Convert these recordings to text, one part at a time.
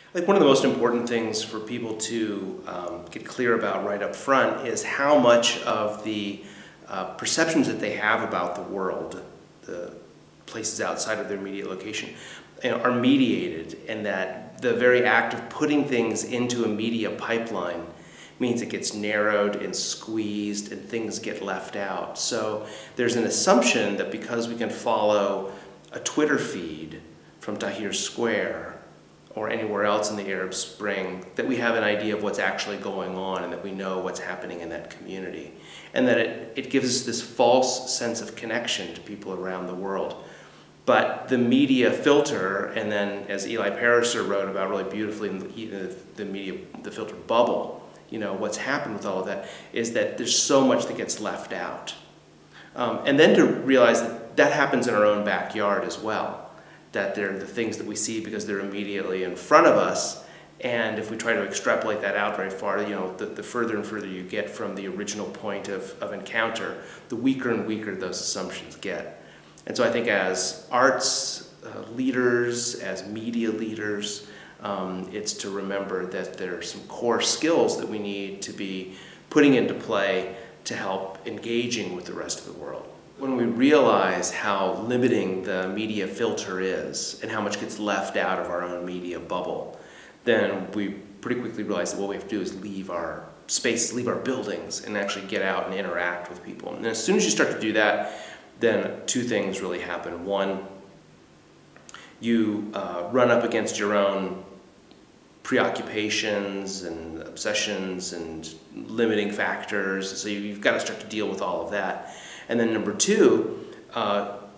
I think one of the most important things for people to get clear about right up front is how much of the perceptions that they have about the world, the places outside of their immediate location, are mediated, and that the very act of putting things into a media pipeline means it gets narrowed and squeezed and things get left out. So there's an assumption that because we can follow a Twitter feed from Tahrir Square or anywhere else in the Arab Spring, that we have an idea of what's actually going on and that we know what's happening in that community. And that it gives us this false sense of connection to people around the world. But the media filter, and then as Eli Pariser wrote about really beautifully in the filter bubble, what's happened with all of that is that there's so much that gets left out. And then to realize that that happens in our own backyard as well. That they're the things that we see because they're immediately in front of us, and if we try to extrapolate that out very far, the further and further you get from the original point of encounter, the weaker and weaker those assumptions get. And so I think as arts leaders, as media leaders, it's to remember that there are some core skills that we need to be putting into play to help engaging with the rest of the world. When we realize how limiting the media filter is and how much gets left out of our own media bubble, then we pretty quickly realize that what we have to do is leave our spaces, leave our buildings, and actually get out and interact with people. And as soon as you start to do that, then two things really happen. One, you run up against your own preoccupations and obsessions and limiting factors, so you've got to start to deal with all of that. And then number two,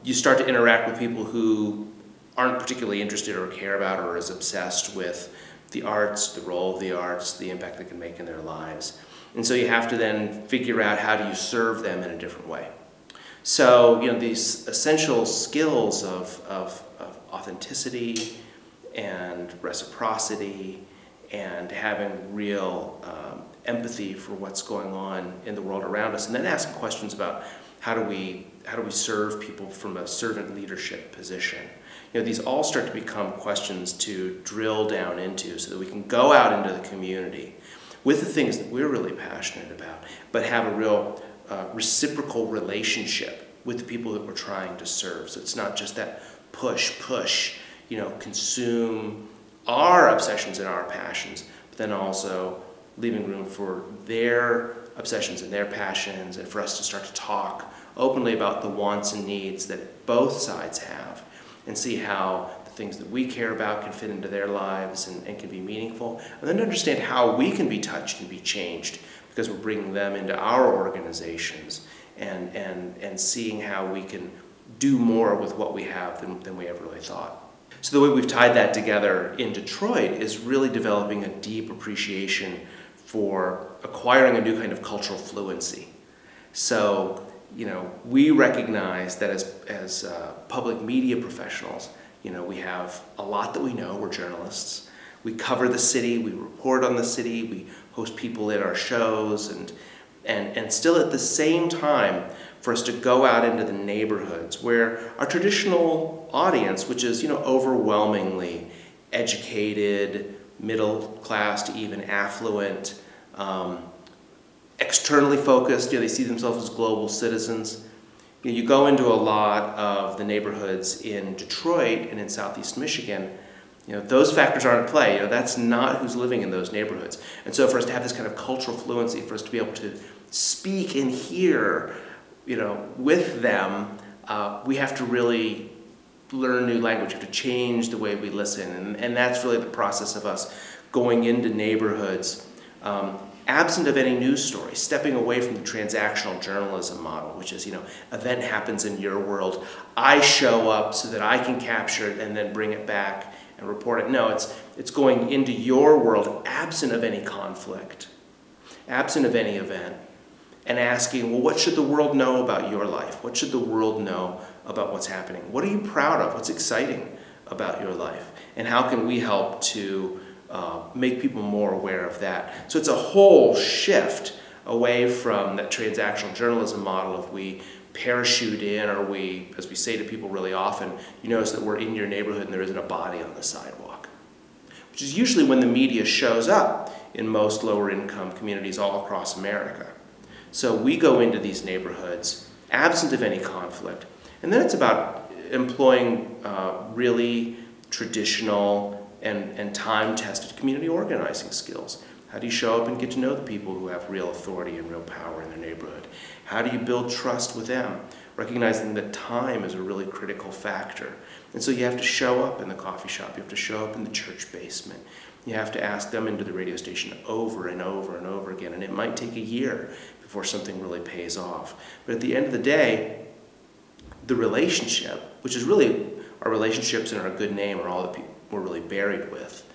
you start to interact with people who aren't particularly interested or care about or as obsessed with the arts, the role of the arts, the impact they can make in their lives. And so you have to then figure out how do you serve them in a different way. So, these essential skills of authenticity and reciprocity and having real empathy for what's going on in the world around us, and then asking questions about how do we serve people from a servant leadership position. These all start to become questions to drill down into so that we can go out into the community with the things that we're really passionate about, but have a real reciprocal relationship with the people that we're trying to serve. So it's not just that push, consume our obsessions and our passions, but then also leaving room for their obsessions and their passions, and for us to start to talk openly about the wants and needs that both sides have, and see how the things that we care about can fit into their lives and can be meaningful, and then to understand how we can be touched and be changed because we're bringing them into our organizations, and seeing how we can do more with what we have than we ever really thought. So the way we've tied that together in Detroit is really developing a deep appreciation for acquiring a new kind of cultural fluency. So, we recognize that as public media professionals, we have a lot that we know. We're journalists. We cover the city, we report on the city, we host people at our shows, and still at the same time, for us to go out into the neighborhoods where our traditional audience, which is, overwhelmingly educated, middle class to even affluent, externally focused, they see themselves as global citizens. You go into a lot of the neighborhoods in Detroit and in Southeast Michigan, those factors aren't at play. That's not who's living in those neighborhoods. And so for us to have this kind of cultural fluency, for us to be able to speak and hear, with them, we have to really learn new language. We have to change the way we listen. And that's really the process of us going into neighborhoods, absent of any news story, stepping away from the transactional journalism model, which is, event happens in your world. I show up so that I can capture it and then bring it back and report it. No, it's going into your world, absent of any conflict, absent of any event, and asking, well, what should the world know about your life? What should the world know about what's happening? What are you proud of? What's exciting about your life? And how can we help to make people more aware of that? So it's a whole shift away from that transactional journalism model of we parachute in, or we, as we say to people really often, you notice that we're in your neighborhood and there isn't a body on the sidewalk. which is usually when the media shows up in most lower income communities all across America. So we go into these neighborhoods absent of any conflict, and then it's about employing really traditional and time-tested community organizing skills. How do you show up and get to know the people who have real authority and real power in their neighborhood? How do you build trust with them, recognizing that time is a really critical factor? And so you have to show up in the coffee shop, you have to show up in the church basement, you have to ask them into the radio station over and over and over again, and it might take a year before something really pays off. But at the end of the day, the relationship, which is really our relationships and our good name are all that we're really buried with.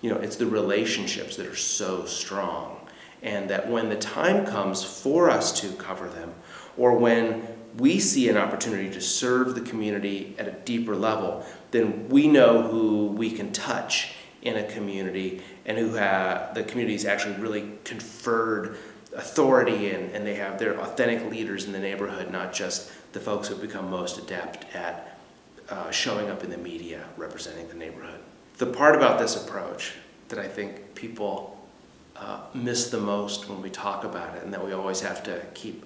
You know, it's the relationships that are so strong, and that when the time comes for us to cover them, or when we see an opportunity to serve the community at a deeper level, then we know who we can touch in a community and who the community's actually really conferred authority and they have their authentic leaders in the neighborhood, not just the folks who have become most adept at showing up in the media representing the neighborhood. The part about this approach that I think people miss the most when we talk about it, and that we always have to keep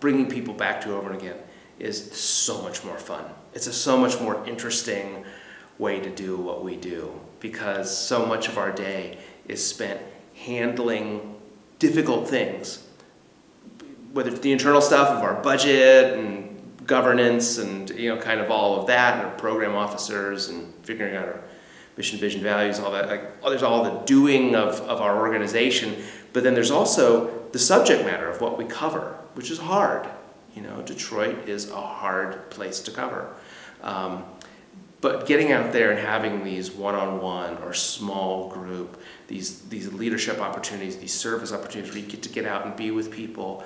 bringing people back to over and again, is so much more fun. It's a so much more interesting way to do what we do, because so much of our day is spent handling difficult things, whether it's the internal stuff of our budget and governance and kind of all of that, and our program officers and figuring out our mission, vision, values, all that. There's all the doing of our organization, but then there's also the subject matter of what we cover, which is hard. Detroit is a hard place to cover. But getting out there and having these one-on-one or small group, these leadership opportunities, these service opportunities where you get to get out and be with people.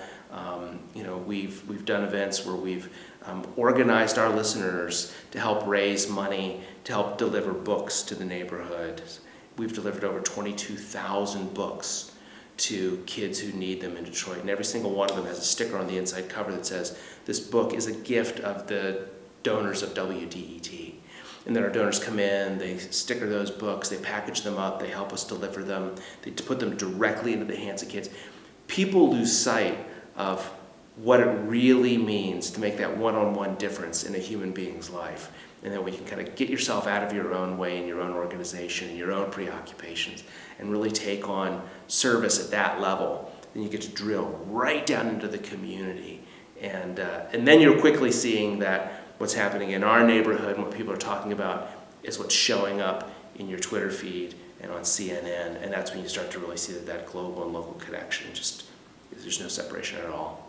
We've done events where we've organized our listeners to help raise money, to help deliver books to the neighborhood. We've delivered over 22,000 books to kids who need them in Detroit, and every single one of them has a sticker on the inside cover that says, "This book is a gift of the donors of WDET." And then our donors come in, they sticker those books, they package them up, they help us deliver them, they put them directly into the hands of kids. People lose sight of what it really means to make that one-on-one difference in a human being's life. And then we can kind of get yourself out of your own way in your own organization and your own preoccupations and really take on service at that level. Then you get to drill right down into the community. And then you're quickly seeing that what's happening in our neighborhood and what people are talking about is what's showing up in your Twitter feed and on CNN. And that's when you start to really see that global and local connection, there's no separation at all.